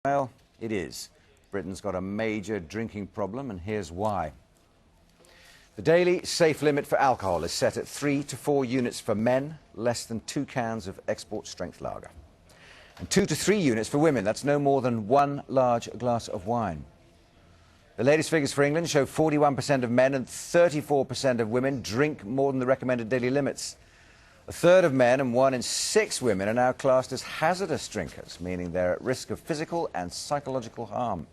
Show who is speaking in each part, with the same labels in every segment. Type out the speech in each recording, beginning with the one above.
Speaker 1: Well, it is. Britain's got a major drinking problem, and here's why. The daily safe limit for alcohol is set at 3 to 4 units for men, less than 2 cans of export-strength lager. And 2 to 3 units for women, that's no more than 1 large glass of wine. The latest figures for England show 41% of men and 34% of women drink more than the recommended daily limits. A third of men and 1 in 6 women are now classed as hazardous drinkers, meaning they're at risk of physical and psychological harm.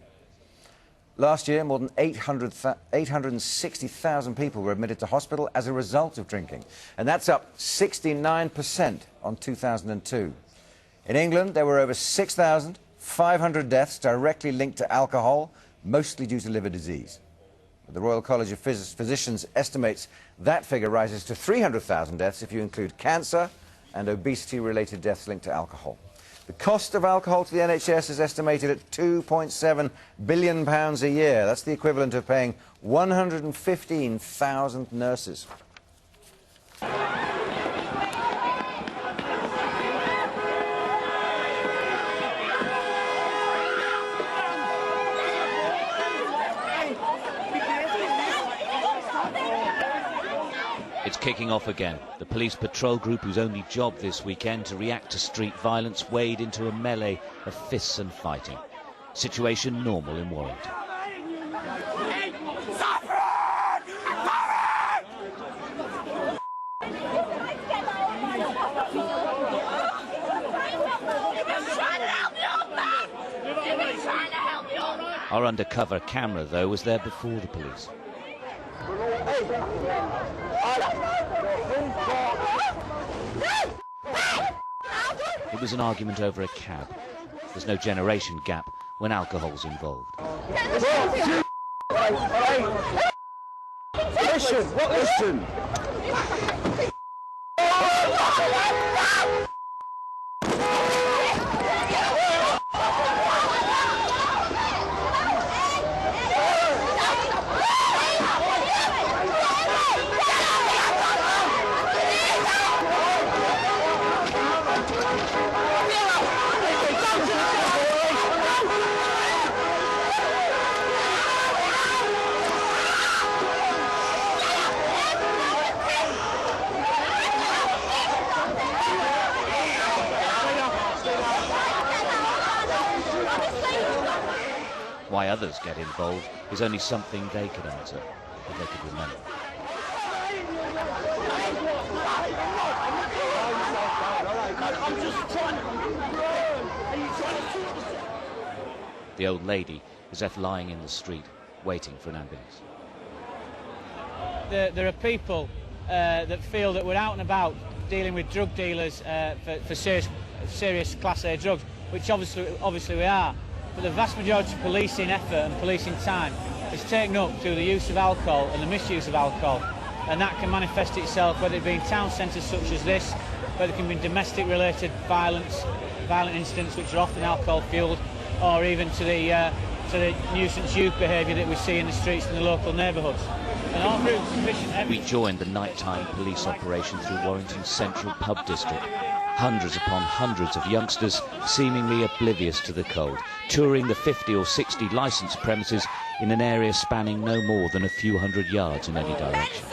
Speaker 1: Last year, more than 860,000 people were admitted to hospital as a result of drinking, and that's up 69% on 2002. In England, there were over 6,500 deaths directly linked to alcohol, mostly due to liver disease. The Royal College of Physicians estimates that figure rises to 300,000 deaths if you include cancer and obesity-related deaths linked to alcohol. The cost of alcohol to the NHS is estimated at £2.7 billion a year. That's the equivalent of paying 115,000 nurses.
Speaker 2: It's kicking off again. The police patrol group, whose only job this weekend to react to street violence, wade into a melee of fists and fighting. Situation normal in Warrington. Our undercover camera, though, was there before the police. It was an argument over a cab. There's no generation gap when alcohol's involved.
Speaker 3: Listen!
Speaker 2: Why others get involved is only something they could answer, if they could remember. The old lady is left lying in the street, waiting for an ambulance.
Speaker 4: There are people that feel that we're out and about dealing with drug dealers for serious Class A drugs, which obviously we are. But the vast majority of policing effort and policing time is taken up through the use of alcohol and the misuse of alcohol. And that can manifest itself whether it be in town centres such as this, whether it can be domestic-related violent incidents which are often alcohol-fuelled, or even to the nuisance youth behaviour that we see in the streets in the local neighbourhoods. And our group's sufficient.
Speaker 2: We joined the nighttime police operation through Warrington's central pub district. Hundreds upon hundreds of youngsters, seemingly oblivious to the cold, touring the 50 or 60 licensed premises in an area spanning no more than a few hundred yards in any direction.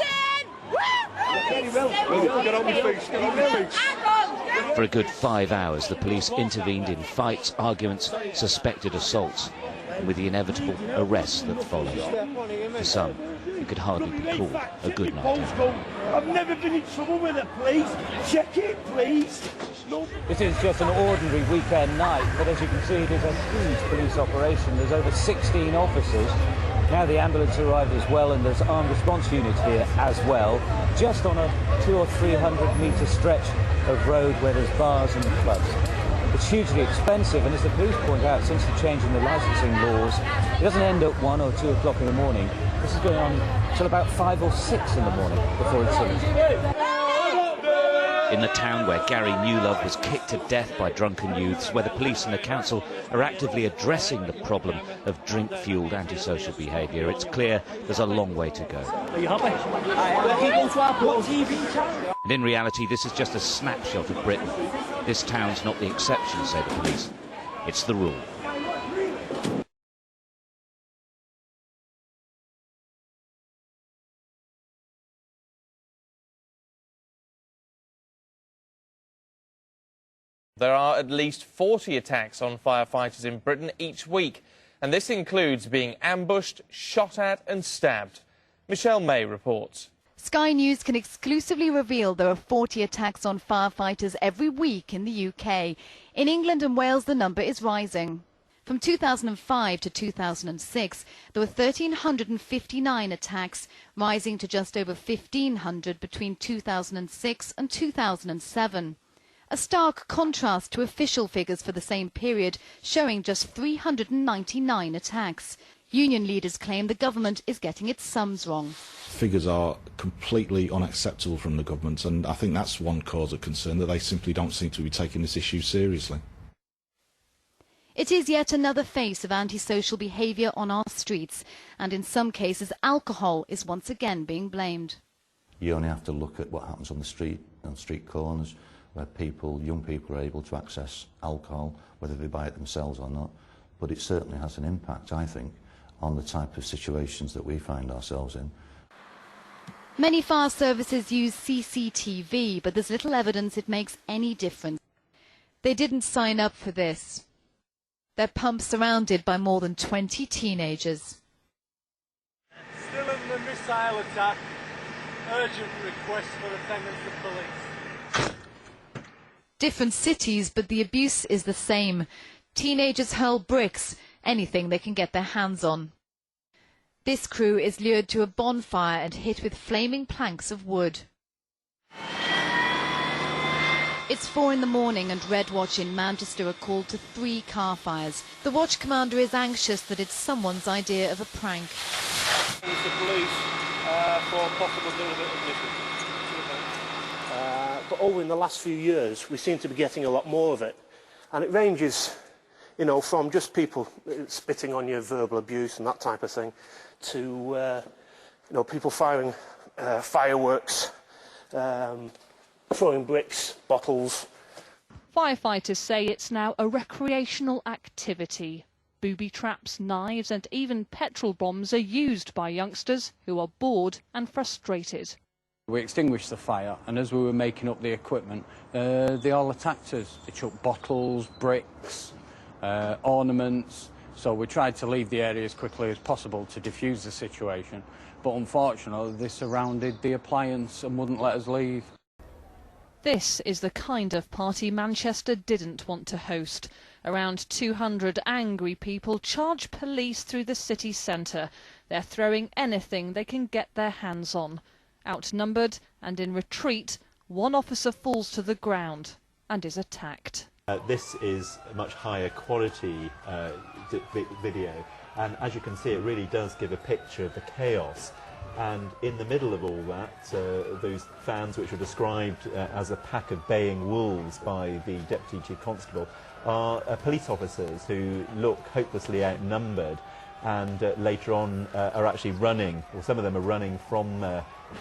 Speaker 2: For a good 5 hours, the police intervened in fights, arguments, suspected assaults, and with the inevitable arrests that followed. For some, it could hardly be called a good night out.
Speaker 3: I've never been in trouble with the police. Check it, please. No.
Speaker 4: This is just an ordinary weekend night, but as you can see, it is a huge police operation. There's over 16 officers. Now the ambulance arrived as well, and there's armed response units here as well, just on a 200 or 300 metre stretch of road where there's bars and clubs. It's hugely expensive, and as the police point out, since the change in the licensing laws, it doesn't end at 1 or 2 o'clock in the morning. This is going on till about 5 or 6 in the morning before it's finished.
Speaker 2: In the town where Gary Newlove was kicked to death by drunken youths, where the police and the council are actively addressing the problem of drink-fuelled antisocial behaviour, it's clear there's a long way to go.
Speaker 3: Are you happy?
Speaker 2: And in reality, this is just a snapshot of Britain. This town's not the exception, say the police. It's the rule.
Speaker 5: There are at least 40 attacks on firefighters in Britain each week, and this includes being ambushed, shot at and stabbed. Michelle May reports.
Speaker 6: Sky News can exclusively reveal there are 40 attacks on firefighters every week in the UK. In England and Wales, the number is rising. From 2005 to 2006, there were 1,359 attacks, rising to just over 1,500 between 2006 and 2007. A stark contrast to official figures for the same period, showing just 399 attacks. Union leaders claim the government is getting its sums wrong.
Speaker 7: Figures are completely unacceptable from the government, and I think that's one cause of concern, that they simply don't seem to be taking this issue seriously.
Speaker 6: It is yet another face of antisocial behaviour on our streets, and in some cases alcohol is once again being blamed.
Speaker 8: You only have to look at what happens on the street, on street corners, where young people are able to access alcohol, whether they buy it themselves or not. But it certainly has an impact, I think, on the type of situations that we find ourselves in.
Speaker 6: Many fire services use CCTV, but there's little evidence it makes any difference. They didn't sign up for this. They're pumped surrounded by more than 20 teenagers.
Speaker 3: Still in the missile attack. Urgent request for attendance of police.
Speaker 6: Different cities, but the abuse is the same. Teenagers hurl bricks, anything they can get their hands on. This crew is lured to a bonfire and hit with flaming planks of wood. It's 4 in the morning and Red Watch in Manchester are called to 3 car fires. The watch commander is anxious that it's someone's idea of a prank.
Speaker 3: It's the police for possible deliberate ignition. But over in the last few years, we seem to be getting a lot more of it. And it ranges, you know, from just people spitting on you, verbal abuse and that type of thing, to, you know, people firing fireworks, throwing bricks, bottles.
Speaker 9: Firefighters say it's now a recreational activity. Booby traps, knives and even petrol bombs are used by youngsters who are bored and frustrated.
Speaker 10: We extinguished the fire, and as we were making up the equipment, they all attacked us. They chucked bottles, bricks, ornaments, so we tried to leave the area as quickly as possible to defuse the situation, but unfortunately they surrounded the appliance and wouldn't let us leave.
Speaker 9: This is the kind of party Manchester didn't want to host. Around 200 angry people charge police through the city centre. They're throwing anything they can get their hands on. Outnumbered and in retreat, one officer falls to the ground and is attacked.
Speaker 11: This is a much higher quality video, and as you can see, it really does give a picture of the chaos. And in the middle of all that, those fans, which are described as a pack of baying wolves by the Deputy Chief Constable, are police officers who look hopelessly outnumbered, and later on are actually running, or some of them are running from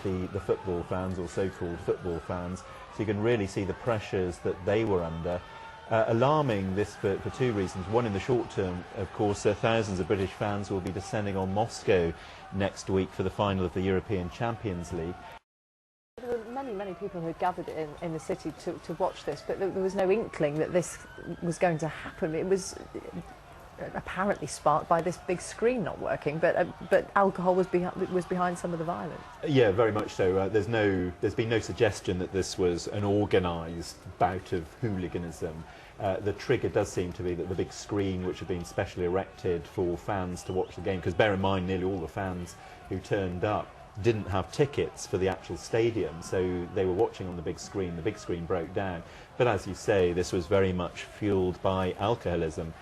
Speaker 11: the football fans, or so-called football fans. So you can really see the pressures that they were under. Alarming, this for 2 reasons. One, in the short term, of course, thousands of British fans will be descending on Moscow next week for the final of the European Champions League.
Speaker 12: There were many people who had gathered in the city to watch this, but there was no inkling that this was going to happen. It was apparently sparked by this big screen not working, but alcohol was behind some of the violence.
Speaker 11: Yeah, very much so. There's been no suggestion that this was an organised bout of hooliganism. The trigger does seem to be that the big screen, which had been specially erected for fans to watch the game, because bear in mind nearly all the fans who turned up didn't have tickets for the actual stadium, so they were watching on the big screen. The big screen broke down. But as you say, this was very much fuelled by alcoholism.